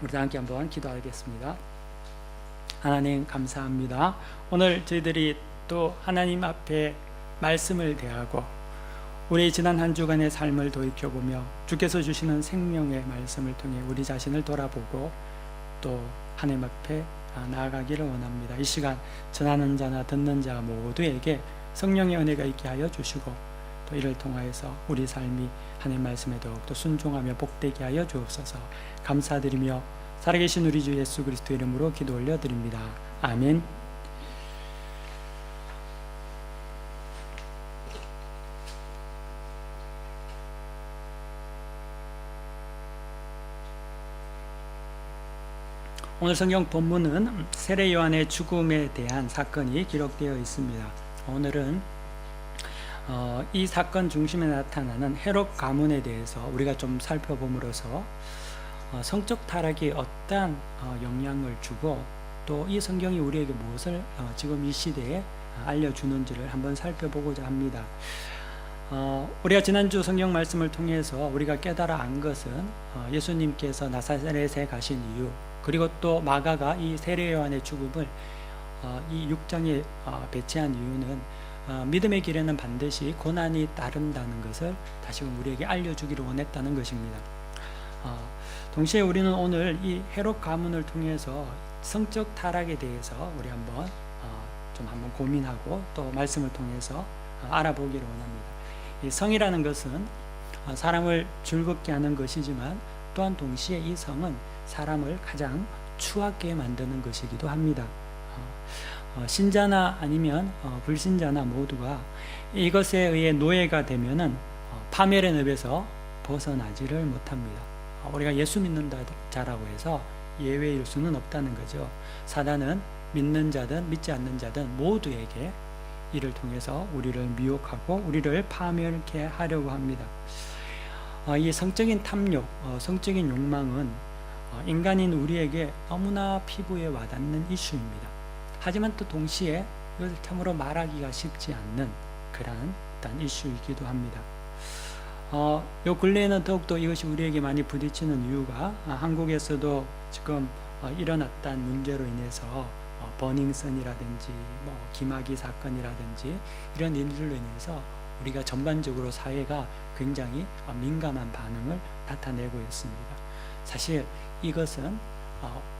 우리 다 함께 한번 기도하겠습니다. 하나님 감사합니다. 오늘 저희들이 또 하나님 앞에 말씀을 대하고 우리 지난 한 주간의 삶을 돌이켜보며 주께서 주시는 생명의 말씀을 통해 우리 자신을 돌아보고 또 하나님 앞에 나아가기를 원합니다. 이 시간 전하는 자나 듣는 자 모두에게 성령의 은혜가 있게 하여 주시고 또 이를 통하여서 우리 삶이 하나님 말씀에 더욱더 순종하며 복되게 하여 주옵소서. 감사드리며 살아계신 우리 주 예수 그리스도 이름으로 기도 올려드립니다. 아멘. 오늘 성경 본문은 세례 요한의 죽음에 대한 사건이 기록되어 있습니다. 오늘은 이 사건 중심에 나타나는 헤롯 가문에 대해서 우리가 좀 살펴봄으로써 성적 타락이 어떠한 영향을 주고 또 이 성경이 우리에게 무엇을 지금 이 시대에 알려주는지를 한번 살펴보고자 합니다. 우리가 지난주 성경 말씀을 통해서 우리가 깨달아 안 것은 예수님께서 나사렛에 가신 이유, 그리고 또 마가가 이 세례 요한의 죽음을 이 6장에 배치한 이유는 믿음의 길에는 반드시 고난이 따른다는 것을 다시금 우리에게 알려주기를 원했다는 것입니다. 동시에 우리는 오늘 이 헤롯 가문을 통해서 성적 타락에 대해서 우리 한번 고민하고 또 말씀을 통해서 알아보기를 원합니다. 이 성이라는 것은 사람을 즐겁게 하는 것이지만 또한 동시에 이 성은 사람을 가장 추하게 만드는 것이기도 합니다. 신자나 아니면 불신자나 모두가 이것에 의해 노예가 되면은 파멸의 늪에서 벗어나지를 못합니다. 우리가 예수 믿는 자라고 해서 예외일 수는 없다는 거죠. 사단은 믿는 자든 믿지 않는 자든 모두에게 이를 통해서 우리를 미혹하고 우리를 파멸케 하려고 합니다. 이 성적인 탐욕, 성적인 욕망은 인간인 우리에게 너무나 피부에 와닿는 이슈입니다. 하지만 또 동시에 이것을 참으로 말하기가 쉽지 않는 그러한 이슈이기도 합니다. 요 근래에는 더욱더 이것이 우리에게 많이 부딪히는 이유가 한국에서도 지금 일어났던 문제로 인해서 버닝썬이라든지 김학의 사건이라든지 이런 일들로 인해서 우리가 전반적으로 사회가 굉장히 민감한 반응을 나타내고 있습니다. 사실 이것은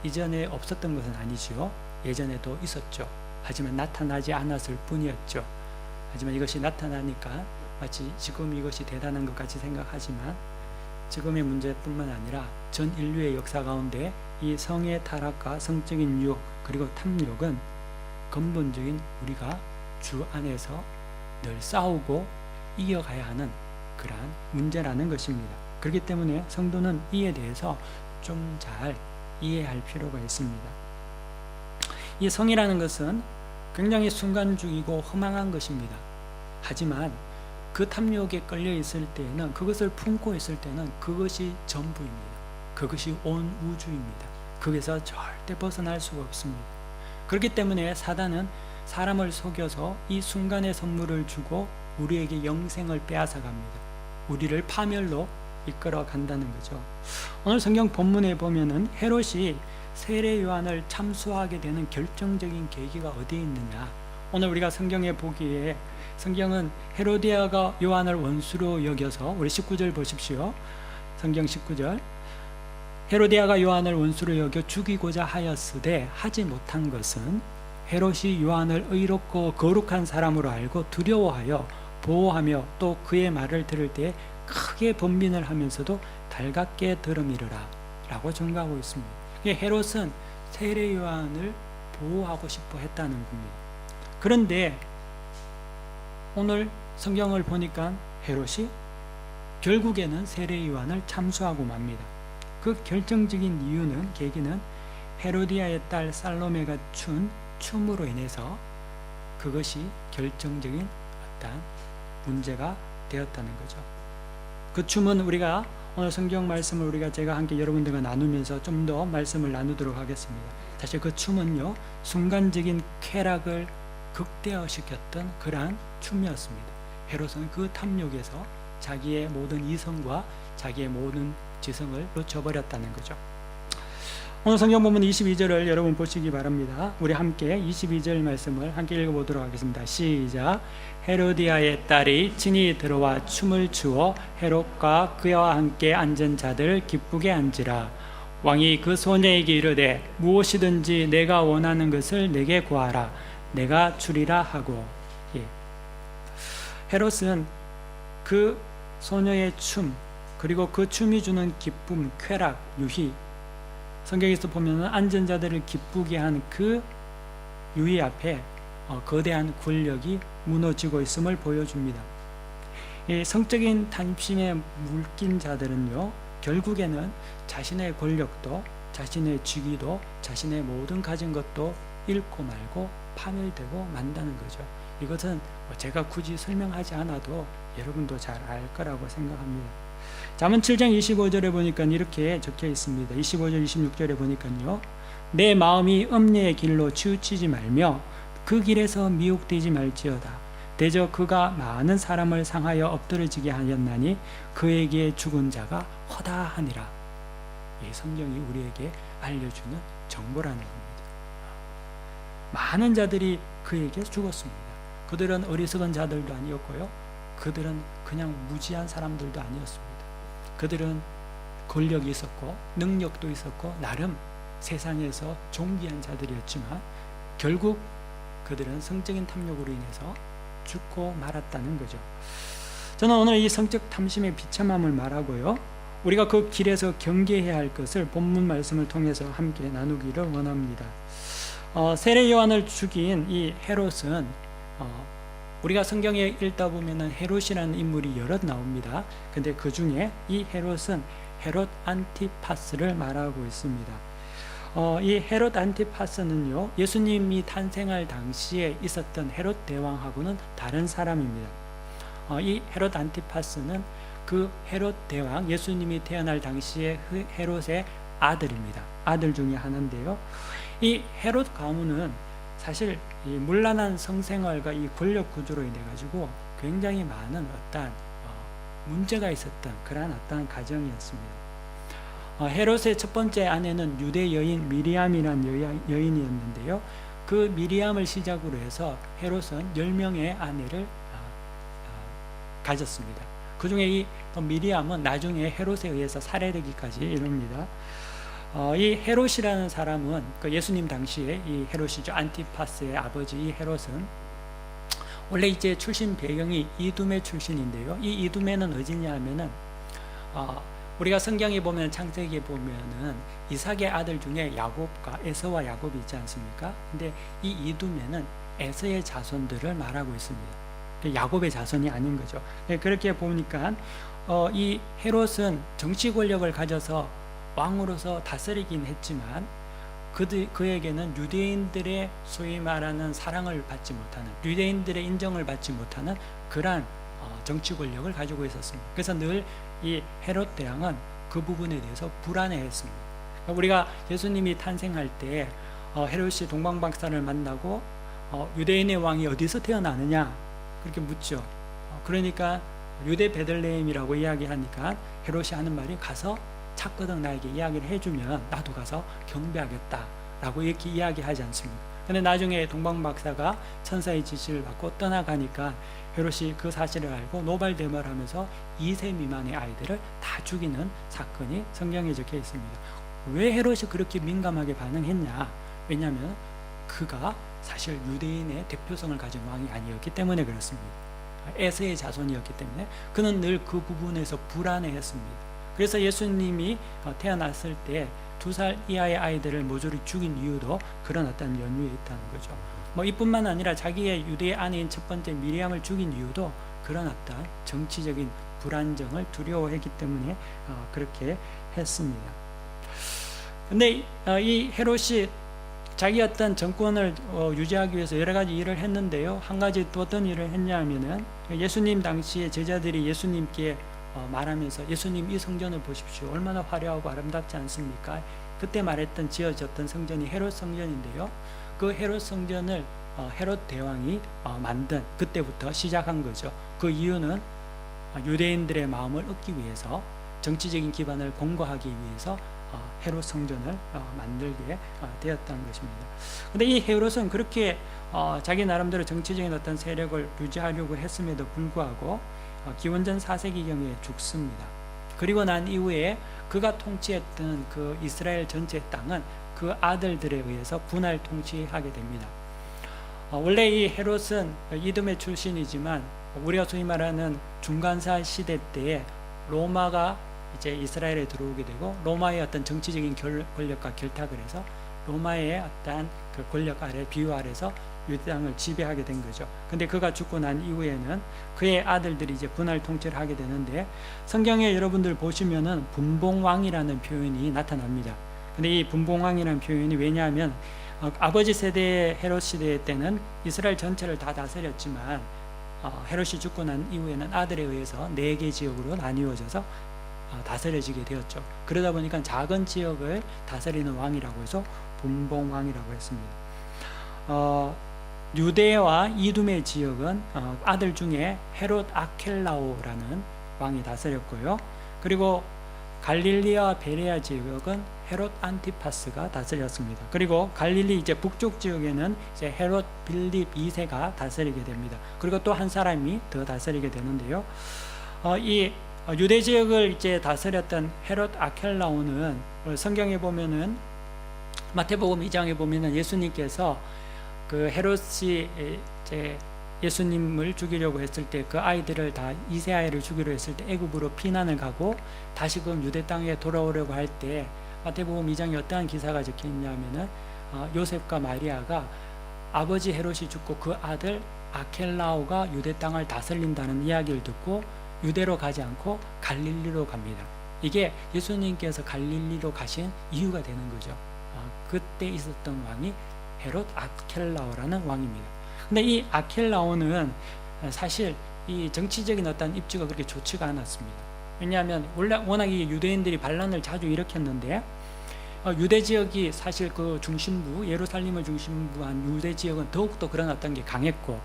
이전에 없었던 것은 아니지요. 예전에도 있었죠. 하지만 나타나지 않았을 뿐이었죠. 하지만 이것이 나타나니까 마치 지금 이것이 대단한 것 같이 생각하지만 지금의 문제뿐만 아니라 전 인류의 역사 가운데 이 성의 타락과 성적인 유혹 그리고 탐욕은 근본적인 우리가 주 안에서 늘 싸우고 이겨가야 하는 그러한 문제라는 것입니다. 그렇기 때문에 성도는 이에 대해서 좀 잘 이해할 필요가 있습니다. 이 성이라는 것은 굉장히 순간적이고 허망한 것입니다. 하지만 그 탐욕에 끌려 있을 때에는, 그것을 품고 있을 때는 그것이 전부입니다. 그것이 온 우주입니다. 거기서 절대 벗어날 수가 없습니다. 그렇기 때문에 사단은 사람을 속여서 이 순간의 선물을 주고 우리에게 영생을 빼앗아 갑니다. 우리를 파멸로 이끌어 간다는 거죠. 오늘 성경 본문에 보면은 헤롯이 세례 요한을 참수하게 되는 결정적인 계기가 어디에 있느냐. 오늘 우리가 성경에 보기에 성경은 헤로디아가 요한을 원수로 여겨서, 우리 19절 보십시오. 성경 19절. 헤로디아가 요한을 원수로 여겨 죽이고자 하였으되 하지 못한 것은 헤롯이 요한을 의롭고 거룩한 사람으로 알고 두려워하여 보호하며 또 그의 말을 들을 때 크게 번민을 하면서도 달갑게 들음이르라 라고 증거하고 있습니다. 헤롯은 세례 요한을 보호하고 싶어 했다는 겁니다. 그런데 오늘 성경을 보니까 헤롯이 결국에는 세례 요한을 참수하고 맙니다. 그 결정적인 이유는, 계기는 헤로디아의 딸 살로메가 춘 춤으로 인해서 그것이 결정적인 어떤 문제가 되었다는 거죠. 그 춤은 우리가 오늘 성경 말씀을 제가 함께 여러분들과 나누면서 좀 더 말씀을 나누도록 하겠습니다. 사실 그 춤은요, 순간적인 쾌락을 극대화시켰던 그러한 춤이었습니다. 헤롯은 그 탐욕에서 자기의 모든 이성과 자기의 모든 지성을 놓쳐버렸다는 거죠. 오늘 성경 본문 22절을 여러분 보시기 바랍니다. 우리 함께 22절 말씀을 함께 읽어보도록 하겠습니다. 시작. 헤로디아의 딸이 친히 들어와 춤을 추어 헤롯과 그와 함께 앉은 자들 기쁘게 앉으라. 왕이 그 소녀에게 이르되 무엇이든지 내가 원하는 것을 내게 구하라. 내가 주리라 하고. 헤롯은 그 소녀의 춤, 그리고 그 춤이 주는 기쁨, 쾌락, 유희, 성경에서 보면 앉은 자들을 기쁘게 한 그 유희 앞에 거대한 권력이 무너지고 있음을 보여줍니다. 이 성적인 탐심에 물낀 자들은요, 결국에는 자신의 권력도, 자신의 직위도, 자신의 모든 가진 것도 잃고 말고 파멸되고 만다는 거죠. 이것은 제가 굳이 설명하지 않아도 여러분도 잘 알 거라고 생각합니다. 잠언 7장 25절에 보니까 이렇게 적혀 있습니다. 25절 26절에 보니까요, 내 마음이 음녀의 길로 치우치지 말며 그 길에서 미혹되지 말지어다. 대저 그가 많은 사람을 상하여 엎드러지게 하였나니 그에게 죽은 자가 허다하니라. 이 성경이 우리에게 알려주는 정보라는 겁니다. 많은 자들이 그에게 죽었습니다. 그들은 어리석은 자들도 아니었고요, 그들은 그냥 무지한 사람들도 아니었습니다. 그들은 권력이 있었고 능력도 있었고 나름 세상에서 존귀한 자들이었지만 결국 그들은 성적인 탐욕으로 인해서 죽고 말았다는 거죠. 저는 오늘 이 성적 탐심의 비참함을 말하고요, 우리가 그 길에서 경계해야 할 것을 본문 말씀을 통해서 함께 나누기를 원합니다. 세례 요한을 죽인 이 헤롯은 우리가 성경에 읽다 보면은 헤롯이라는 인물이 여럿 나옵니다. 근데 그 중에 이 헤롯은 헤롯 안티파스를 말하고 있습니다. 이 헤롯 안티파스는요, 예수님이 탄생할 당시에 있었던 헤롯 대왕하고는 다른 사람입니다. 이 헤롯 안티파스는 그 헤롯 대왕, 예수님이 태어날 당시에 헤롯의 아들입니다. 아들 중에 하나인데요, 이 헤롯 가문은 사실 이 문란한 성생활과 이 권력 구조로 인해 가지고 굉장히 많은 어떠한 문제가 있었던 그러한 어떠한 가정이었습니다. 헤롯의 첫 번째 아내는 유대 여인 미리암이라는 여인이었는데요, 그 미리암을 시작으로 해서 헤롯은 10명의 아내를 가졌습니다. 그 중에 이 미리암은 나중에 헤롯에 의해서 살해되기까지 이릅니다. 이 헤롯이라는 사람은 그 예수님 당시에 이 헤롯이죠, 안티파스의 아버지 이 헤롯은 원래 이제 출신 배경이 이두메 출신인데요, 이 이두메는 어디냐 하면은 우리가 성경에 보면 창세기에 보면은 이삭의 아들 중에 야곱과 에서와 야곱이 있지 않습니까? 근데 이 이두메는 에서의 자손들을 말하고 있습니다. 야곱의 자손이 아닌 거죠. 그렇게 보니까 이 헤롯은 정치 권력을 가져서 왕으로서 다스리긴 했지만 그에게는 유대인들의 소위 말하는 사랑을 받지 못하는, 유대인들의 인정을 받지 못하는 그러한 정치 권력을 가지고 있었습니다. 그래서 늘 이 헤롯 대왕은 그 부분에 대해서 불안해했습니다. 우리가 예수님이 탄생할 때 헤롯이 동방박사를 만나고 유대인의 왕이 어디서 태어나느냐 그렇게 묻죠. 그러니까 유대 베들레헴이라고 이야기하니까 헤롯이 하는 말이 가서 찾거든 나에게 이야기를 해주면 나도 가서 경배하겠다 라고 이렇게 이야기하지 않습니까? 근데 나중에 동방박사가 천사의 지시를 받고 떠나가니까 헤롯이 그 사실을 알고 노발대발하면서 2세 미만의 아이들을 다 죽이는 사건이 성경에 적혀 있습니다. 왜 헤롯이 그렇게 민감하게 반응했냐? 왜냐하면 그가 사실 유대인의 대표성을 가진 왕이 아니었기 때문에 그렇습니다. 에서의 자손이었기 때문에 그는 늘 그 부분에서 불안해했습니다. 그래서 예수님이 태어났을 때 2살 이하의 아이들을 모조리 죽인 이유도 그런 어떤 연유에 있다는 거죠. 이뿐만 아니라 자기의 유대 아내인 첫 번째 미리암을 죽인 이유도 그런 어떤 정치적인 불안정을 두려워했기 때문에 그렇게 했습니다. 근데 이 헤롯이 자기 어떤 정권을 유지하기 위해서 여러 가지 일을 했는데요, 한 가지 또 어떤 일을 했냐면은 예수님 당시에 제자들이 예수님께 말하면서 예수님 이 성전을 보십시오, 얼마나 화려하고 아름답지 않습니까? 그때 말했던 지어졌던 성전이 헤롯 성전인데요, 그 헤롯 성전을 헤롯 대왕이 만든 그때부터 시작한 거죠. 그 이유는 유대인들의 마음을 얻기 위해서, 정치적인 기반을 공고하기 위해서 헤롯 성전을 만들게 되었다는 것입니다. 근데 이 헤롯은 그렇게 자기 나름대로 정치적인 어떤 세력을 유지하려고 했음에도 불구하고 기원전 4세기경에 죽습니다. 그리고 난 이후에 그가 통치했던 그 이스라엘 전체 땅은 그 아들들에 의해서 분할 통치하게 됩니다. 원래 이 헤롯은 이듬의 출신이지만 우리가 소위 말하는 중간사 시대 때에 로마가 이제 이스라엘에 들어오게 되고 로마의 어떤 정치적인 권력과 결탁을 해서 로마의 어떤 그 권력 아래 비유 아래서 유대 땅을 지배하게 된 거죠. 근데 그가 죽고 난 이후에는 그의 아들들이 이제 분할 통치를 하게 되는데 성경에 여러분들 보시면은 분봉왕이라는 표현이 나타납니다. 근데 이 분봉왕이라는 표현이 왜냐하면 아버지 세대의 헤롯 시대 때는 이스라엘 전체를 다 다스렸지만 헤롯이 죽고 난 이후에는 아들에 의해서 4개 지역으로 나뉘어져서 다스려지게 되었죠. 그러다 보니까 작은 지역을 다스리는 왕이라고 해서 분봉왕이라고 했습니다. 유대와 이두메 지역은 아들 중에 헤롯 아켈라오라는 왕이 다스렸고요. 그리고 갈릴리와 베레아 지역은 헤롯 안티파스가 다스렸습니다. 그리고 갈릴리 이제 북쪽 지역에는 이제 헤롯 빌립 2세가 다스리게 됩니다. 그리고 또 한 사람이 더 다스리게 되는데요. 이 유대 지역을 이제 다스렸던 헤롯 아켈라오는 성경에 보면은 마태복음 2장에 보면은 예수님께서 그 헤롯이 이제 예수님을 죽이려고 했을 때 그 아이들을 다 2세 아이를 죽이려 했을 때 애굽으로 피난을 가고 다시금 유대 땅에 돌아오려고 할 때 마태복음 2장에 어떠한 기사가 적혀 있냐면은 요셉과 마리아가 아버지 헤롯이 죽고 그 아들 아켈라오가 유대 땅을 다스린다는 이야기를 듣고 유대로 가지 않고 갈릴리로 갑니다. 이게 예수님께서 갈릴리로 가신 이유가 되는 거죠. 그때 있었던 왕이 헤롯 아켈라오라는 왕입니다. 근데 이 아켈라오는 사실 이 정치적인 어떤 입지가 그렇게 좋지가 않았습니다. 왜냐하면 워낙 이 유대인들이 반란을 자주 일으켰는데 유대 지역이 사실 그 중심부 예루살렘을 중심부 한 유대 지역은 더욱더 그런 어떤 게 강했고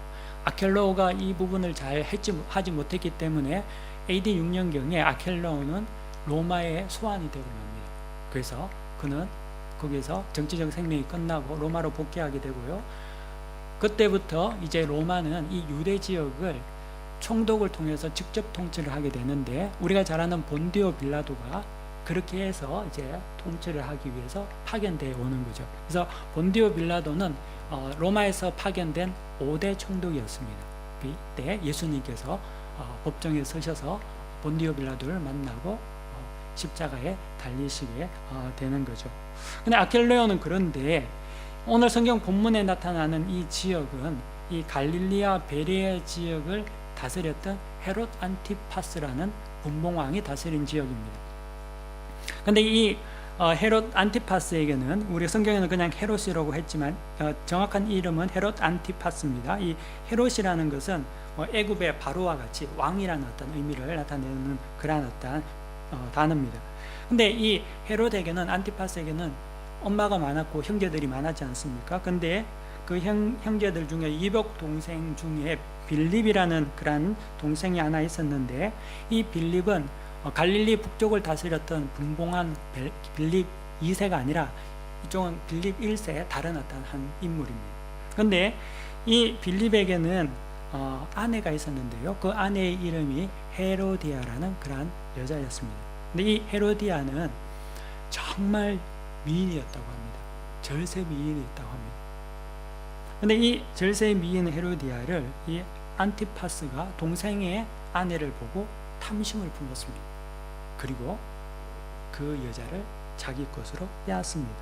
아켈라오가 이 부분을 잘 하지 못했기 때문에 AD 6년경에 아켈라오는 로마의 소환이 되고 맙니다. 그래서 그는 거기서 정치적 생명이 끝나고 로마로 복귀하게 되고요. 그때부터 이제 로마는 이 유대 지역을 총독을 통해서 직접 통치를 하게 되는데 우리가 잘 아는 본디오 빌라도가 그렇게 해서 이제 통치를 하기 위해서 파견되어 오는 거죠. 그래서 본디오 빌라도는 로마에서 파견된 5대 총독이었습니다. 그때 예수님께서 법정에 서셔서 본디오 빌라도를 만나고 십자가에 달리시게 되는 거죠. 근데 아켈레오는 그런데 오늘 성경 본문에 나타나는 이 지역은 이 갈릴리아 베레아 지역을 다스렸던 헤롯 안티파스라는 분봉왕이 다스린 지역입니다. 근데 이 헤롯 안티파스에게는 우리 성경에는 그냥 헤롯이라고 했지만 정확한 이름은 헤롯 안티파스입니다. 이 헤롯이라는 것은 애굽의 바로와 같이 왕이라는 어떤 의미를 나타내는 그러한 어떤 단어입니다. 근데 이 헤롯에게는 안티파스에게는 엄마가 많았고 형제들이 많았지 않습니까? 근데 그 형제들 중에 이복 동생 중에 빌립이라는 그런 동생이 하나 있었는데 이 빌립은 갈릴리 북쪽을 다스렸던 분봉한 빌립 2세가 아니라 이쪽은 빌립 1세 다른 어떤 한 인물입니다. 그런데 이 빌립에게는 아내가 있었는데요. 그 아내의 이름이 헤로디아라는 그러한 여자였습니다. 근데 이 헤로디아는 정말 미인이었다고 합니다. 절세 미인이었다고 합니다. 근데 이 절세 미인 헤로디아를 이 안티파스가 동생의 아내를 보고 탐심을 품었습니다. 그리고 그 여자를 자기 것으로 빼앗습니다.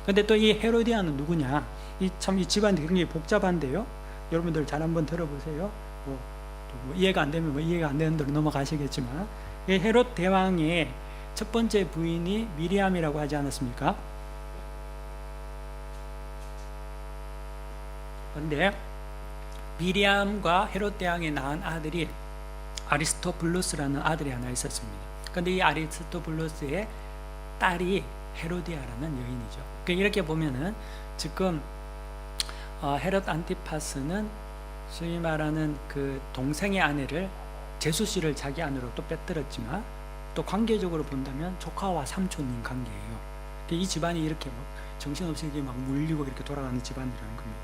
근데 또 이 헤로디아는 누구냐? 이 집안이 굉장히 복잡한데요. 여러분들 잘 한번 들어보세요. 뭐 이해가 안 되면 이해가 안 되는 대로 넘어가시겠지만 이 헤롯 대왕의 첫 번째 부인이 미리암이라고 하지 않았습니까? 그런데 미리암과 헤롯 대왕이 낳은 아들이 아리스토블루스라는 아들이 하나 있었습니다. 그런데 이 아리스토블루스의 딸이 헤로디아라는 여인이죠. 이렇게 보면은 지금 헤롯 안티파스는 소위 말하는 그 동생의 아내를 제수씨를 자기 안으로 또 빼들었지만 또 관계적으로 본다면 조카와 삼촌인 관계예요. 이 집안이 이렇게 막 정신없이 막 물리고 이렇게 돌아가는 집안이라는 겁니다.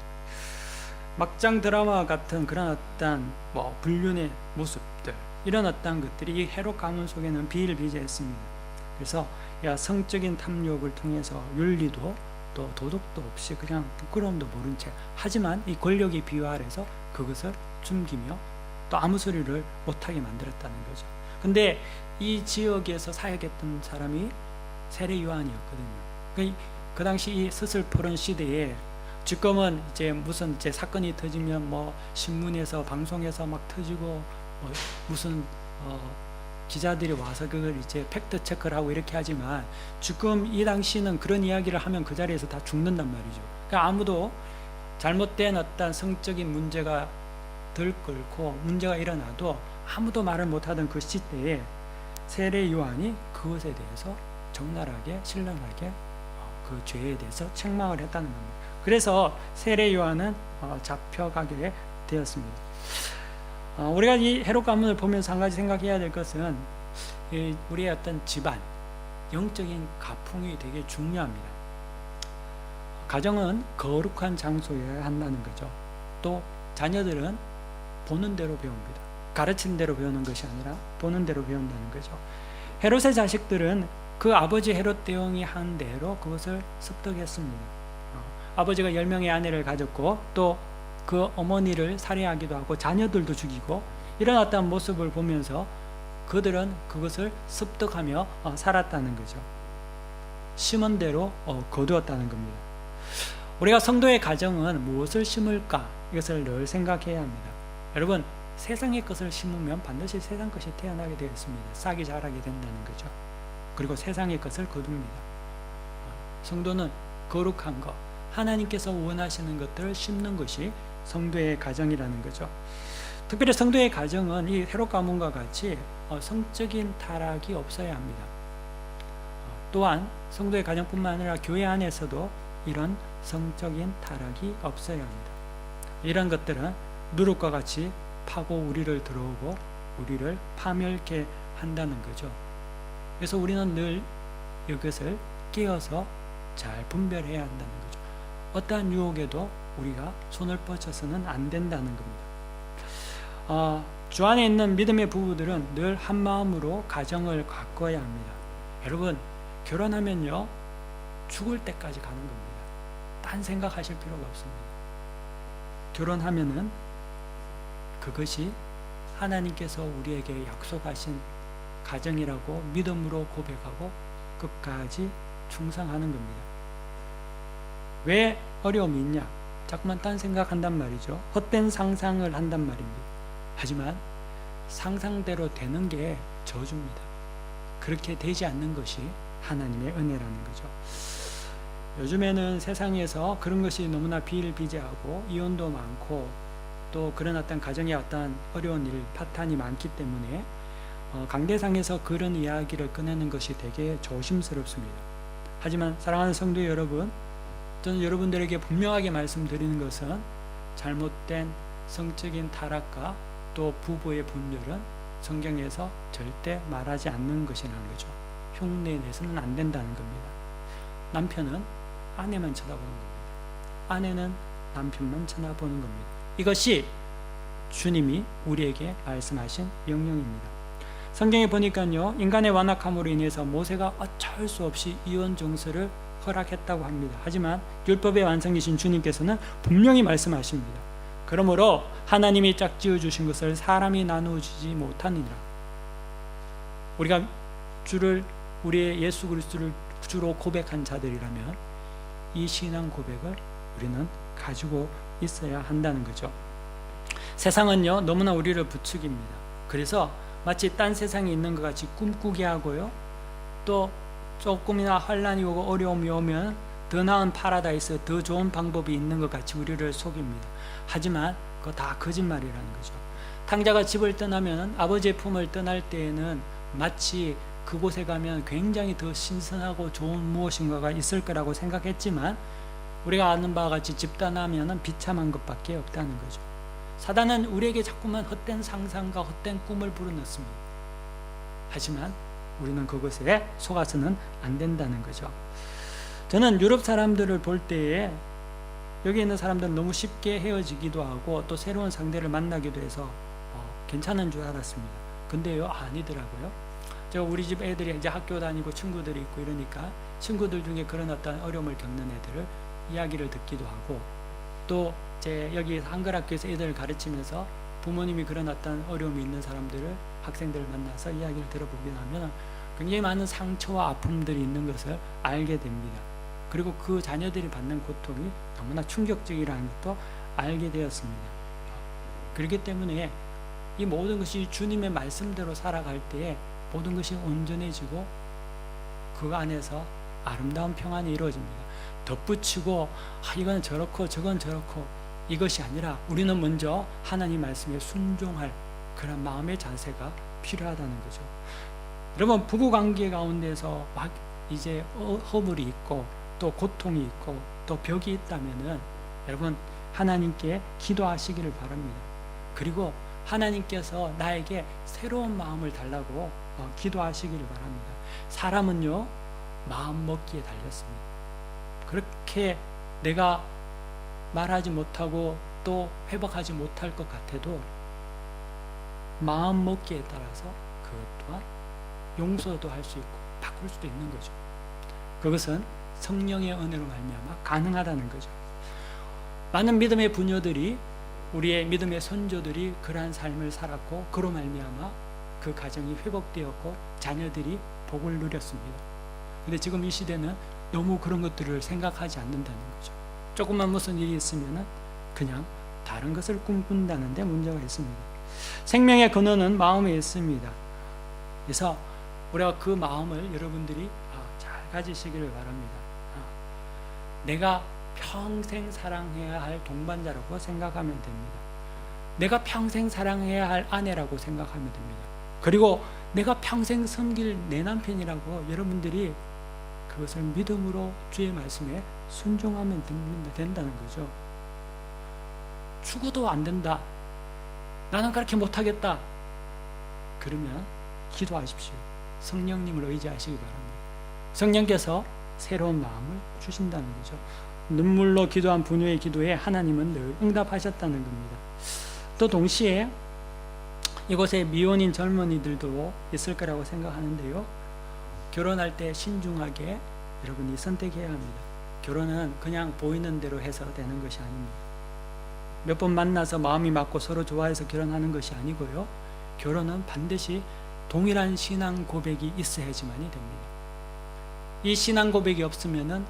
막장 드라마 같은 그런 어떤 불륜의 모습들, 이런 어떤 것들이 이 헤롯 가문 속에는 비일비재했습니다. 그래서 성적인 탐욕을 통해서 윤리도 또 도덕도 없이 그냥 부끄러움도 모른 채, 하지만 이 권력의 비화 아래서 그것을 숨기며 또 아무 소리를 못하게 만들었다는 거죠. 근데 이 지역에서 사역했던 사람이 세례 요한이었거든요. 그 당시 이 스슬퍼런 시대에 지금은 이제 무슨 이제 사건이 터지면 신문에서 방송에서 막 터지고 무슨 기자들이 와서 그걸 이제 팩트 체크를 하고 이렇게 하지만, 지금 이 당시는 그런 이야기를 하면 그 자리에서 다 죽는단 말이죠. 그러니까 아무도 잘못된 어떤 성적인 문제가 들끓고 문제가 일어나도 아무도 말을 못하던 그 시대에 세례 요한이 그것에 대해서 적나라하게 신랄하게 그 죄에 대해서 책망을 했다는 겁니다. 그래서 세례 요한은 잡혀가게 되었습니다. 우리가 이 헤롯 가문을 보면서 한 가지 생각해야 될 것은, 우리의 어떤 집안, 영적인 가풍이 되게 중요합니다. 가정은 거룩한 장소여야 한다는 거죠. 또 자녀들은 보는 대로 배웁니다. 가르친 대로 배우는 것이 아니라 보는 대로 배운다는 거죠. 헤롯의 자식들은 그 아버지 헤롯 대왕이 한 대로 그것을 습득했습니다. 아버지가 10명의 아내를 가졌고 또 그 어머니를 살해하기도 하고 자녀들도 죽이고, 이런 어떤 모습을 보면서 그들은 그것을 습득하며 살았다는 거죠. 심은 대로 거두었다는 겁니다. 우리가 성도의 가정은 무엇을 심을까, 이것을 늘 생각해야 합니다. 여러분, 세상의 것을 심으면 반드시 세상 것이 태어나게 되어 있습니다. 싹이 자라게 된다는 거죠. 그리고 세상의 것을 거둡니다. 성도는 거룩한 것, 하나님께서 원하시는 것들을 심는 것이 성도의 가정이라는 거죠. 특별히 성도의 가정은 이 헤롯 가문과 같이 성적인 타락이 없어야 합니다. 또한 성도의 가정뿐만 아니라 교회 안에서도 이런 성적인 타락이 없어야 합니다. 이런 것들은 누룩과 같이 파고 우리를 들어오고 우리를 파멸케 한다는 거죠. 그래서 우리는 늘 이것을 깨어서 잘 분별해야 한다는 거죠. 어떠한 유혹에도 우리가 손을 뻗쳐서는 안 된다는 겁니다. 주 안에 있는 믿음의 부부들은 늘 한 마음으로 가정을 가꿔야 합니다. 여러분, 결혼하면요 죽을 때까지 가는 겁니다. 딴 생각하실 필요가 없습니다. 결혼하면은 그것이 하나님께서 우리에게 약속하신 가정이라고 믿음으로 고백하고 끝까지 충성하는 겁니다. 왜 어려움이 있냐? 자꾸만 딴 생각한단 말이죠. 헛된 상상을 한단 말입니다. 하지만 상상대로 되는 게 저주입니다. 그렇게 되지 않는 것이 하나님의 은혜라는 거죠. 요즘에는 세상에서 그런 것이 너무나 비일비재하고 이혼도 많고 또 그런 어떤 가정의 어떤 어려운 일, 파탄이 많기 때문에 강대상에서 그런 이야기를 꺼내는 것이 되게 조심스럽습니다. 하지만 사랑하는 성도 여러분, 저는 여러분들에게 분명하게 말씀드리는 것은 잘못된 성적인 타락과 또 부부의 분열은 성경에서 절대 말하지 않는 것이라는 거죠. 흉내 내서는 안 된다는 겁니다. 남편은 아내만 쳐다보는 겁니다. 아내는 남편만 쳐다보는 겁니다. 이것이 주님이 우리에게 말씀하신 명령입니다. 성경에 보니까요, 인간의 완악함으로 인해서 모세가 어쩔 수 없이 이혼 정서를 허락했다고 합니다. 하지만 율법의 완성이신 주님께서는 분명히 말씀하십니다. 그러므로 하나님이 짝지어 주신 것을 사람이 나누어 주지 못하느니라. 우리가 우리의 예수 그리스도를 주로 고백한 자들이라면 이 신앙 고백을 우리는 가지고 있어야 한다는 거죠. 세상은요 너무나 우리를 부추깁니다. 그래서 마치 딴 세상에 있는 것 같이 꿈꾸게 하고요, 또 조금이나 환란이 오고 어려움이 오면 더 나은 파라다이스, 더 좋은 방법이 있는 것 같이 우리를 속입니다. 하지만 그거 다 거짓말이라는 거죠. 탕자가 집을 떠나면 아버지의 품을 떠날 때에는 마치 그곳에 가면 굉장히 더 신선하고 좋은 무엇인가가 있을 거라고 생각했지만 우리가 아는 바와 같이 집 떠나면 비참한 것밖에 없다는 거죠. 사단은 우리에게 자꾸만 헛된 상상과 헛된 꿈을 불어넣습니다. 하지만 우리는 그것에 속아서는 안 된다는 거죠. 저는 유럽 사람들을 볼 때에 여기 있는 사람들은 너무 쉽게 헤어지기도 하고 또 새로운 상대를 만나기도 해서 괜찮은 줄 알았습니다. 근데요, 아니더라고요. 저 우리 집 애들이 이제 학교 다니고 친구들이 있고 이러니까 친구들 중에 그런 어떤 어려움을 겪는 애들을 이야기를 듣기도 하고, 또 제 여기 한글학교에서 애들을 가르치면서 부모님이 그런 어떤 어려움이 있는 사람들을, 학생들을 만나서 이야기를 들어보게 하면 굉장히 많은 상처와 아픔들이 있는 것을 알게 됩니다. 그리고 그 자녀들이 받는 고통이 너무나 충격적이라는 것도 알게 되었습니다. 그렇기 때문에 이 모든 것이 주님의 말씀대로 살아갈 때에 모든 것이 온전해지고 그 안에서 아름다운 평안이 이루어집니다. 덧붙이고 이건 저렇고 저건 저렇고 이것이 아니라 우리는 먼저 하나님 말씀에 순종할 그런 마음의 자세가 필요하다는 거죠. 여러분, 부부관계 가운데서 막 이제 허물이 있고 또 고통이 있고 또 벽이 있다면은 여러분, 하나님께 기도하시기를 바랍니다. 그리고 하나님께서 나에게 새로운 마음을 달라고 기도하시기를 바랍니다. 사람은요, 마음 먹기에 달렸습니다. 그렇게 내가 말하지 못하고 또 회복하지 못할 것 같아도 마음 먹기에 따라서 그것 또한 용서도 할 수 있고 바꿀 수도 있는 거죠. 그것은 성령의 은혜로 말미암아 가능하다는 거죠. 많은 믿음의 부녀들이, 우리의 믿음의 선조들이 그러한 삶을 살았고 그로 말미암아 그 가정이 회복되었고 자녀들이 복을 누렸습니다. 근데 지금 이 시대는 너무 그런 것들을 생각하지 않는다는 거죠. 조금만 무슨 일이 있으면 그냥 다른 것을 꿈꾼다는 데 문제가 있습니다. 생명의 근원은 마음에 있습니다. 그래서 우리가 그 마음을 여러분들이 잘 가지시기를 바랍니다. 내가 평생 사랑해야 할 동반자라고 생각하면 됩니다. 내가 평생 사랑해야 할 아내라고 생각하면 됩니다. 그리고 내가 평생 섬길 내 남편이라고 여러분들이 그것을 믿음으로 주의 말씀에 순종하면 된다는 거죠. 죽어도 안 된다, 나는 그렇게 못하겠다, 그러면 기도하십시오. 성령님을 의지하시기 바랍니다. 성령께서 새로운 마음을 주신다는 거죠. 눈물로 기도한 부녀의 기도에 하나님은 늘 응답하셨다는 겁니다. 또 동시에 이곳에 미혼인 젊은이들도 있을 거라고 생각하는데요, 결혼할 때 신중하게 여러분이 선택해야 합니다. 결혼은 그냥 보이는 대로 해서 되는 것이 아닙니다. 몇 번 만나서 마음이 맞고 서로 좋아해서 결혼하는 것이 아니고요, 결혼은 반드시 동일한 신앙 고백이 있어야지만이 됩니다. 이 신앙 고백이 없으면은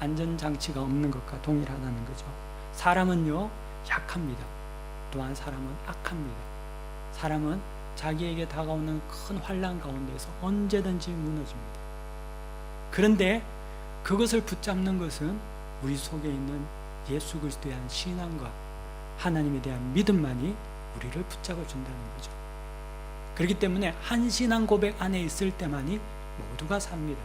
안전장치가 없는 것과 동일하다는 거죠. 사람은요, 약합니다. 또한 사람은 악합니다. 사람은 자기에게 다가오는 큰 환난 가운데서 언제든지 무너집니다. 그런데 그것을 붙잡는 것은 우리 속에 있는 예수 그리스도에 대한 신앙과 하나님에 대한 믿음만이 우리를 붙잡아 준다는 거죠. 그렇기 때문에 한 신앙 고백 안에 있을 때만이 모두가 삽니다.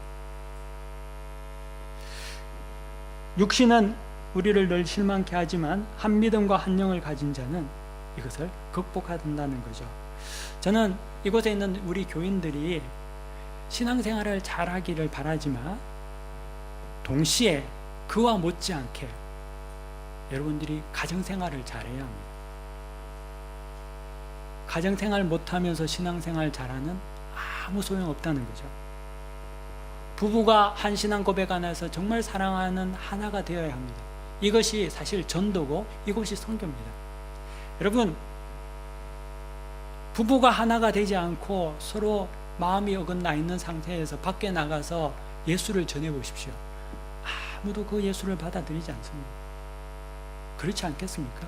육신은 우리를 늘 실망케 하지만 한 믿음과 한 영을 가진 자는 이것을 극복한다는 거죠. 저는 이곳에 있는 우리 교인들이 신앙생활을 잘하기를 바라지만 동시에 그와 못지않게 여러분들이 가정생활을 잘해야 합니다. 가정생활 못하면서 신앙생활 잘하는 아무 소용없다는 거죠. 부부가 한 신앙 고백 안에서 정말 사랑하는 하나가 되어야 합니다. 이것이 사실 전도고 이것이 선교입니다. 여러분, 부부가 하나가 되지 않고 서로 마음이 어긋나 있는 상태에서 밖에 나가서 예수를 전해 보십시오. 아무도 그 예수를 받아들이지 않습니다. 그렇지 않겠습니까?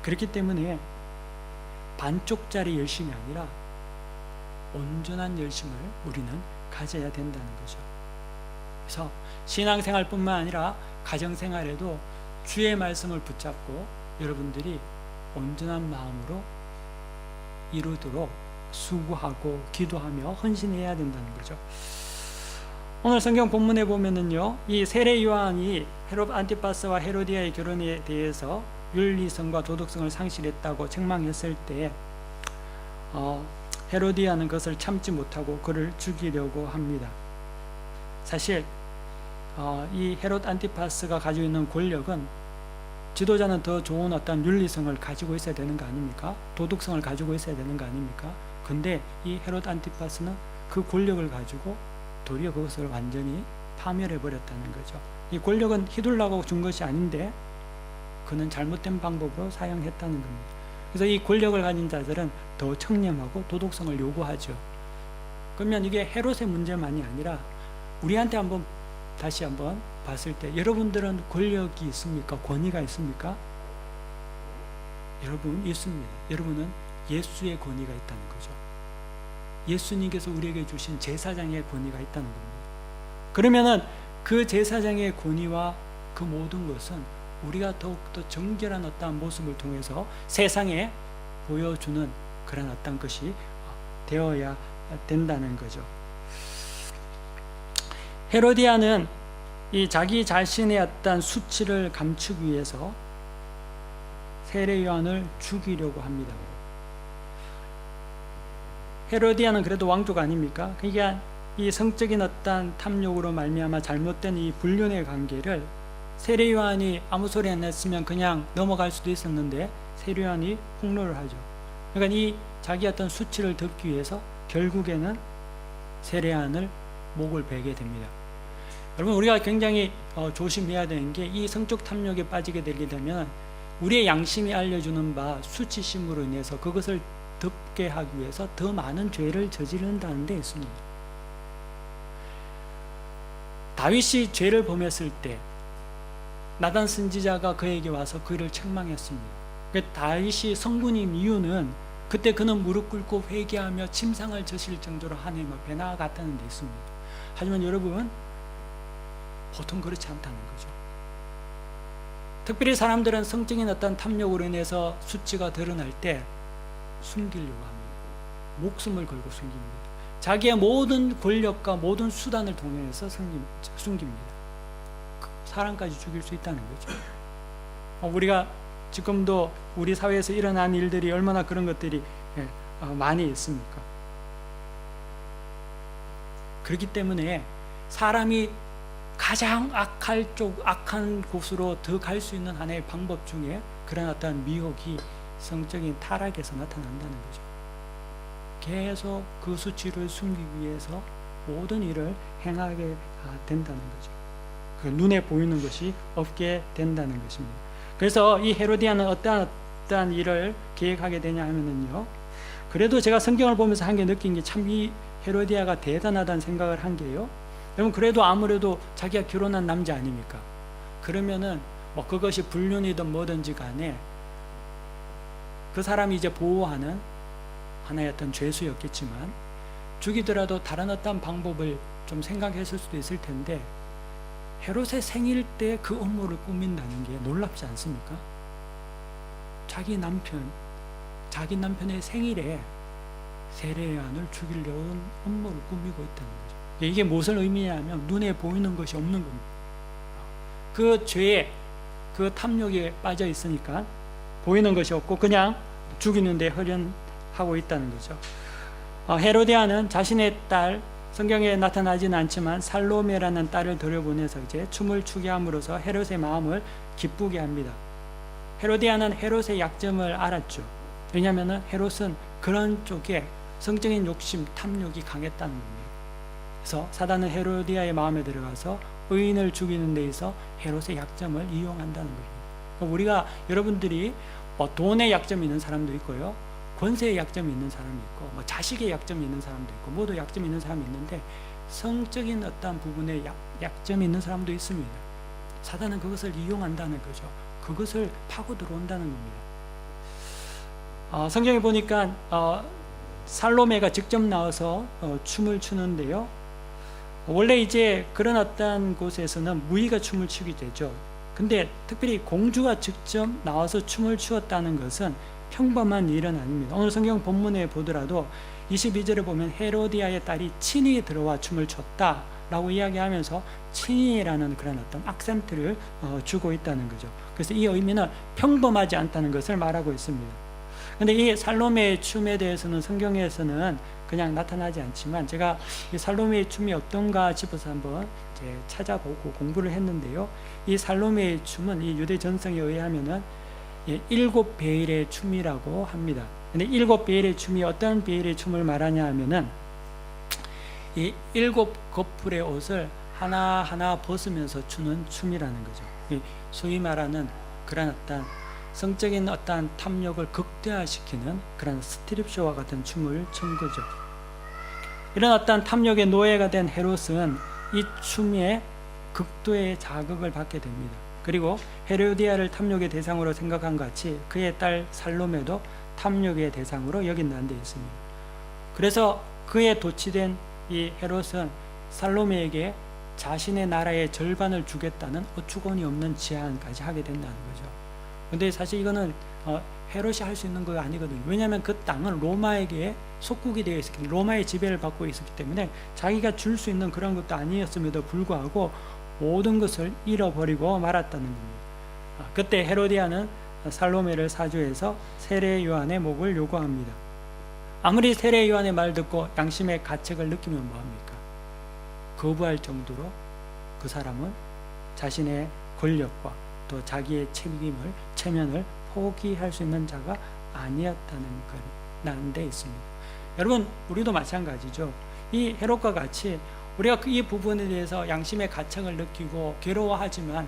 그렇기 때문에 반쪽짜리 열심이 아니라 온전한 열심을 우리는 가져야 된다는 거죠. 그래서 신앙생활뿐만 아니라 가정생활에도 주의 말씀을 붙잡고 여러분들이 온전한 마음으로 이루도록 수고하고 기도하며 헌신해야 된다는 거죠. 오늘 성경 본문에 보면은요, 이 세례 요한이 헤롯 안티파스와 헤로디아의 결혼에 대해서 윤리성과 도덕성을 상실했다고 책망했을 때 헤로디아는 그것을 참지 못하고 그를 죽이려고 합니다. 사실 이 헤롯 안티파스가 가지고 있는 권력은 지도자는 더 좋은 어떤 윤리성을 가지고 있어야 되는 거 아닙니까? 도덕성을 가지고 있어야 되는 거 아닙니까? 근데 이 헤롯 안티파스는 그 권력을 가지고 도리어 그것을 완전히 파멸해 버렸다는 거죠. 이 권력은 휘둘라고 준 것이 아닌데 그는 잘못된 방법으로 사용했다는 겁니다. 그래서 이 권력을 가진 자들은 더 청렴하고 도덕성을 요구하죠. 그러면 이게 헤롯의 문제만이 아니라 우리한테 다시 한번 봤을 때 여러분들은 권력이 있습니까? 권위가 있습니까? 여러분 있습니다. 여러분은 예수의 권위가 있다는 거죠. 예수님께서 우리에게 주신 제사장의 권위가 있다는 겁니다. 그러면은 그 제사장의 권위와 그 모든 것은 우리가 더욱더 정결한 어떠한 모습을 통해서 세상에 보여주는 그런 어떤 것이 되어야 된다는 거죠. 헤로디아는 이 자기 자신의 어떤 수치를 감추기 위해서 세례 요한을 죽이려고 합니다. 헤로디아는 그래도 왕족 아닙니까? 그러니까 이 성적인 어떤 탐욕으로 말미암아 잘못된 이 불륜의 관계를 세례 요한이 아무 소리 안 냈으면 그냥 넘어갈 수도 있었는데 세례 요한이 폭로를 하죠. 그러니까 이 자기 어떤 수치를 덮기 위해서 결국에는 세례 요한을 목을 베게 됩니다. 여러분 우리가 굉장히 조심해야 되는 게 이 성적 탐욕에 빠지게 되게 되면 우리의 양심이 알려주는 바 수치심으로 인해서 그것을 덮게 하기 위해서 더 많은 죄를 저지른다는 데 있습니다. 다윗이 죄를 범했을 때 나단 선지자가 그에게 와서 그를 책망했습니다. 다윗이 성군인 이유는 그때 그는 무릎 꿇고 회개하며 침상을 져실 정도로 하나님 앞에 나아갔다는 데 있습니다. 하지만 여러분 보통 그렇지 않다는 거죠. 특별히 사람들은 성적인 어떤 탐욕으로 인해서 수치가 드러날 때 숨기려고 합니다. 목숨을 걸고 숨깁니다. 자기의 모든 권력과 모든 수단을 통해서 숨깁니다. 사람까지 죽일 수 있다는 거죠. 우리가 지금도 우리 사회에서 일어난 일들이 얼마나 그런 것들이 많이 있습니까? 그렇기 때문에 사람이 가장 악한 곳으로 더 갈 수 있는 하나의 방법 중에 그런 어떤 미혹이 성적인 타락에서 나타난다는 거죠. 계속 그 수치를 숨기기 위해서 모든 일을 행하게 된다는 거죠. 그 눈에 보이는 것이 없게 된다는 것입니다. 그래서 이 헤로디아는 어떠한 일을 계획하게 되냐 하면은요, 그래도 제가 성경을 보면서 한 게 느낀 게 참 이 헤로디아가 대단하다는 생각을 한 게요. 여러분 그래도 아무래도 자기가 결혼한 남자 아닙니까? 그러면은 그것이 불륜이든 뭐든지 간에 그 사람이 이제 보호하는 하나의 어떤 죄수였겠지만 죽이더라도 다른 어떤 방법을 좀 생각했을 수도 있을 텐데 헤롯의 생일 때 그 음모를 꾸민다는 게 놀랍지 않습니까? 자기 남편의 생일에 세례 요한을 죽이려는 음모를 꾸미고 있다는 거죠. 이게 무엇을 의미하냐면 눈에 보이는 것이 없는 겁니다. 그 죄에 그 탐욕에 빠져 있으니까 보이는 것이 없고 그냥 죽이는 데 허련하고 있다는 거죠. 헤로디아는 자신의 딸, 성경에 나타나지는 않지만 살로메라는 딸을 들여보내서 이제 춤을 추게 함으로써 헤롯의 마음을 기쁘게 합니다. 헤로디아는 헤롯의 약점을 알았죠. 왜냐하면 헤롯은 그런 쪽에 성적인 욕심, 탐욕이 강했다는 겁니다. 그래서 사단은 헤로디아의 마음에 들어가서 의인을 죽이는 데 있어 헤롯의 약점을 이용한다는 겁니다. 우리가 여러분들이 돈의 약점이 있는 사람도 있고요, 권세의 약점이 있는 사람이 있고, 자식의 약점이 있는 사람도 있고, 모두 약점이 있는 사람이 있는데 성적인 어떤 부분에 약점이 있는 사람도 있습니다. 사단은 그것을 이용한다는 거죠. 그것을 파고 들어온다는 겁니다. 성경에 보니까 살로메가 직접 나와서 춤을 추는데요. 원래 이제 그런 어떤 곳에서는 무희가 춤을 추게 되죠. 근데 특별히 공주가 직접 나와서 춤을 추었다는 것은 평범한 일은 아닙니다. 오늘 성경 본문에 보더라도 22절에 보면 헤로디아의 딸이 친히 들어와 춤을 췄다 라고 이야기하면서 친히라는 그런 어떤 악센트를 주고 있다는 거죠. 그래서 이 의미는 평범하지 않다는 것을 말하고 있습니다. 근데 이 살로메의 춤에 대해서는 성경에서는 그냥 나타나지 않지만 제가 이 살로메의 춤이 어떤가 싶어서 한번 이제 찾아보고 공부를 했는데요. 이 살로메의 춤은 이 유대 전성에 의하면은 7베일의 춤이라고 합니다. 근데 7베일의 춤이 어떤 베일의 춤을 말하냐 하면은 이 7커플의 옷을 하나하나 벗으면서 추는 춤이라는 거죠. 소위 말하는 그런 어떤 성적인 어떤 탐욕을 극대화시키는 그런 스트립쇼와 같은 춤을 춘 거죠. 이런 어떤 탐욕의 노예가 된 헤롯은 이 춤에 극도의 자극을 받게 됩니다. 그리고 헤로디아를 탐욕의 대상으로 생각한 같이 그의 딸 살로메도 탐욕의 대상으로 여긴다는 데 있습니다. 그래서 그에 도취된 이 헤롯은 살로메에게 자신의 나라의 절반을 주겠다는 어처구니 없는 제안까지 하게 된다는 거죠. 근데 사실 이거는 헤롯이 할 수 있는 거 아니거든요. 왜냐하면 그 땅은 로마에게 속국이 되어 있었기 때문에, 로마의 지배를 받고 있었기 때문에 자기가 줄 수 있는 그런 것도 아니었음에도 불구하고 모든 것을 잃어버리고 말았다는 겁니다. 그때 헤로디아는 살로메를 사주해서 세례 요한의 목을 요구합니다. 아무리 세례 요한의 말 듣고 양심의 가책을 느끼면 뭐합니까? 거부할 정도로 그 사람은 자신의 권력과 또 자기의 체면을 포기할 수 있는 자가 아니었다는 것을 데 있습니다. 여러분, 우리도 마찬가지죠. 이 헤롯과 같이 우리가 이 부분에 대해서 양심의 가책을 느끼고 괴로워하지만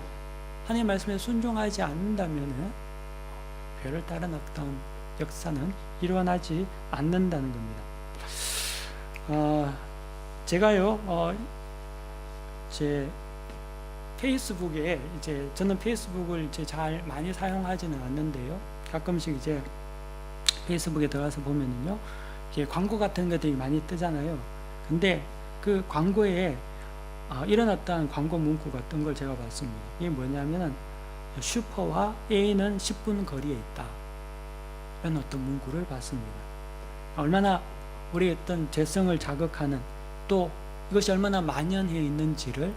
하나님 말씀에 순종하지 않는다면 별을 따른 어떤 역사는 일어나지 않는다는 겁니다. 제가요, 제 페이스북에 저는 페이스북을 잘 많이 사용하지는 않는데요. 가끔씩 페이스북에 들어가서 보면은요, 광고 같은 것들이 많이 뜨잖아요. 근데 그 광고에 이런 어떤 광고 문구 같은 걸 제가 봤습니다. 이게 뭐냐면은 슈퍼와 A는 10분 거리에 있다. 이런 어떤 문구를 봤습니다. 얼마나 우리의 어떤 재성을 자극하는, 또 이것이 얼마나 만연해 있는지를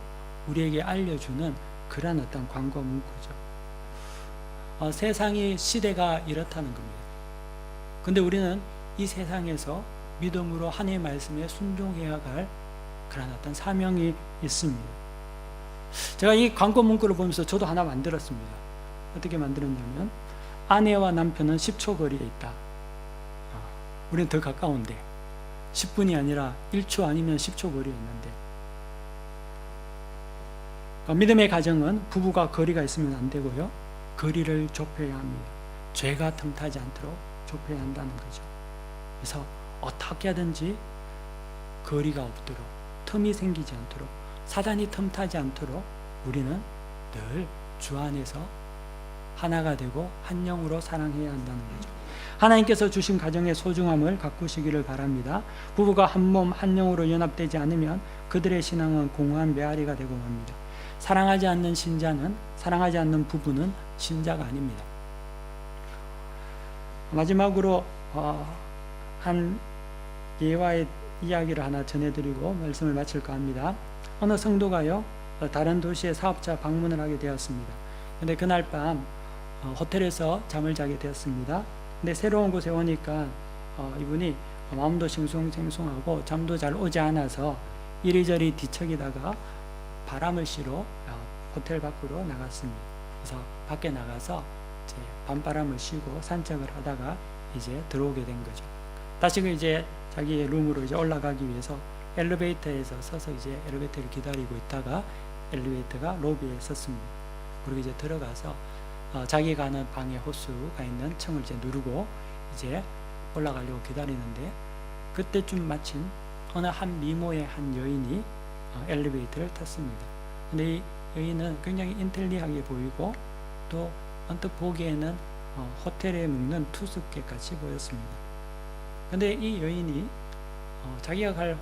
우리에게 알려주는 그런 어떤 광고 문구죠. 세상의 시대가 이렇다는 겁니다. 근데 우리는 이 세상에서 믿음으로 하나님의 말씀에 순종해야 할 그런 어떤 사명이 있습니다. 제가 이 광고 문구를 보면서 저도 하나 만들었습니다. 어떻게 만들었냐면, 아내와 남편은 10초 거리에 있다. 우리는 더 가까운데 10분이 아니라 1초 아니면 10초 거리에 있는데, 믿음의 가정은 부부가 거리가 있으면 안 되고요, 거리를 좁혀야 합니다. 죄가 틈타지 않도록 좁혀야 한다는 거죠. 그래서 어떻게 하든지 거리가 없도록, 틈이 생기지 않도록, 사단이 틈타지 않도록 우리는 늘 주 안에서 하나가 되고 한 영으로 사랑해야 한다는 거죠. 하나님께서 주신 가정의 소중함을 가꾸시기를 바랍니다. 부부가 한 몸 한 영으로 연합되지 않으면 그들의 신앙은 공허한 메아리가 되고 맙니다. 사랑하지 않는 부부는 신자가 아닙니다. 마지막으로 한 예화의 이야기를 하나 전해드리고 말씀을 마칠까 합니다. 어느 성도가요, 다른 도시의 사업자 방문을 하게 되었습니다. 근데 그날 밤 호텔에서 잠을 자게 되었습니다. 근데 새로운 곳에 오니까 이분이 마음도 싱숭생숭하고 잠도 잘 오지 않아서 이리저리 뒤척이다가 바람을 쐬러 호텔 밖으로 나갔습니다. 그래서 밖에 나가서 밤바람을 쐬고 산책을 하다가 들어오게 된 거죠. 다시 자기의 룸으로 올라가기 위해서 엘리베이터에서 서서 엘리베이터를 기다리고 있다가 엘리베이터가 로비에 섰습니다. 그리고 들어가서 자기 가는 방에 호수가 있는 층을 누르고 올라가려고 기다리는데, 그때쯤 마침 어느 한 미모의 한 여인이 엘리베이터를 탔습니다. 근데 이 여인은 굉장히 인텔리하게 보이고 또 언뜻 보기에는 호텔에 묵는 투숙객같이 보였습니다. 근데 이 여인이 자기가 갈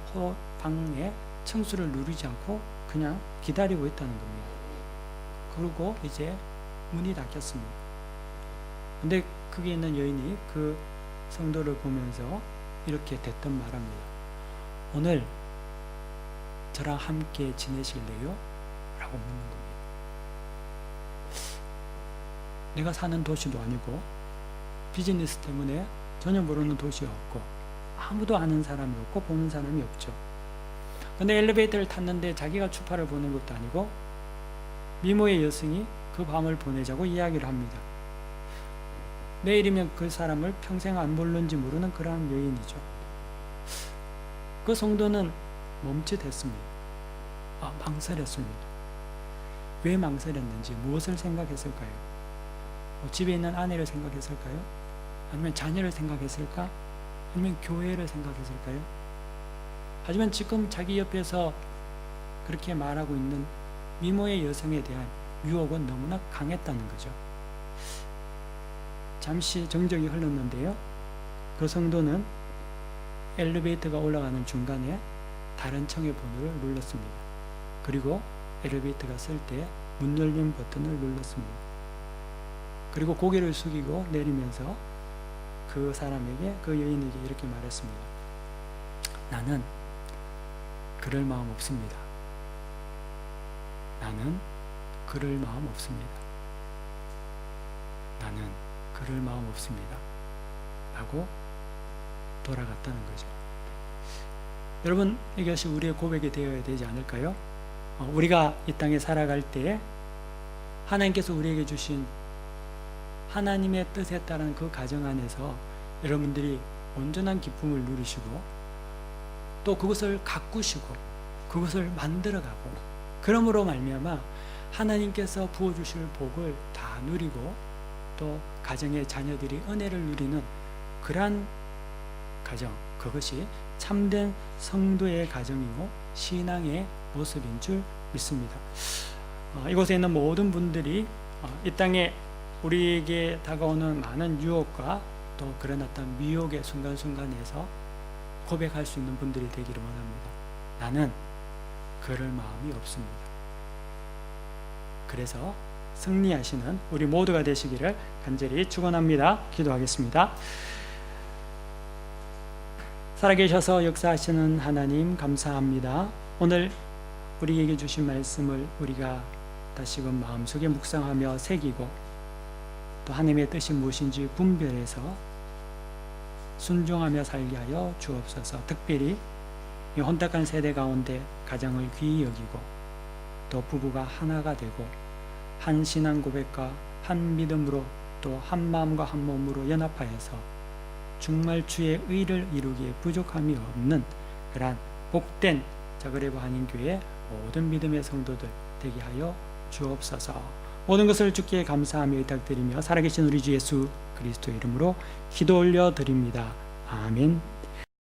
방에 층수를 누르지 않고 그냥 기다리고 있다는 겁니다. 그리고 문이 닫혔습니다. 근데 거기 있는 여인이 그 성도를 보면서 이렇게 대뜸 말합니다. 오늘 저랑 함께 지내실래요? 라고 묻는 겁니다. 내가 사는 도시도 아니고 비즈니스 때문에 전혀 모르는 도시 없고 아무도 아는 사람이 없고 보는 사람이 없죠. 근데 엘리베이터를 탔는데 자기가 추파를 보낸 것도 아니고 미모의 여성이 그 밤을 보내자고 이야기를 합니다. 내일이면 그 사람을 평생 안 볼는지 모르는 그러한 여인이죠. 그 성도는 멈칫했습니다. 망설였습니다. 왜 망설였는지, 무엇을 생각했을까요? 집에 있는 아내를 생각했을까요? 아니면 자녀를 생각했을까? 아니면 교회를 생각했을까요? 하지만 지금 자기 옆에서 그렇게 말하고 있는 미모의 여성에 대한 유혹은 너무나 강했다는 거죠. 잠시 정적이 흘렀는데요. 그 성도는 엘리베이터가 올라가는 중간에 다른 층의 번호를 눌렀습니다. 그리고 엘리베이터가 쓸 때 문 열림 버튼을 눌렀습니다. 그리고 고개를 숙이고 내리면서 그 사람에게, 그 여인에게 이렇게 말했습니다. 나는 그럴 마음 없습니다. 나는 그럴 마음 없습니다. 나는 그럴 마음 없습니다. 라고 돌아갔다는 거죠. 여러분, 이것이 우리의 고백이 되어야 되지 않을까요? 우리가 이 땅에 살아갈 때 하나님께서 우리에게 주신 하나님의 뜻에 따른 그 가정 안에서 여러분들이 온전한 기쁨을 누리시고 또 그것을 가꾸시고 그것을 만들어가고 그러므로 말미암아 하나님께서 부어주실 복을 다 누리고 또 가정의 자녀들이 은혜를 누리는 그러한 가정, 그것이 참된 성도의 가정이고 신앙의 모습인 줄 믿습니다. 이곳에 있는 모든 분들이 이 땅에 우리에게 다가오는 많은 유혹과 또 그런 어떤 미혹의 순간순간에서 고백할 수 있는 분들이 되기를 원합니다. 나는 그럴 마음이 없습니다. 그래서 승리하시는 우리 모두가 되시기를 간절히 축원합니다. 기도하겠습니다. 살아계셔서 역사하시는 하나님 감사합니다. 오늘 우리에게 주신 말씀을 우리가 다시금 마음속에 묵상하며 새기고 또 하나님의 뜻이 무엇인지 분별해서 순종하며 살게 하여 주옵소서. 특별히 이 혼탁한 세대 가운데 가정을 귀히 여기고 또 부부가 하나가 되고 한 신앙 고백과 한 믿음으로 또 한 마음과 한 몸으로 연합하여서 정말 주의 의를 이루기에 부족함이 없는 그러한 복된 자그레브 한인교회 모든 믿음의 성도들 되게 하여 주옵소서. 모든 것을 주께 감사하며 의탁드리며 살아계신 우리 주 예수 그리스도의 이름으로 기도 올려 드립니다. 아멘.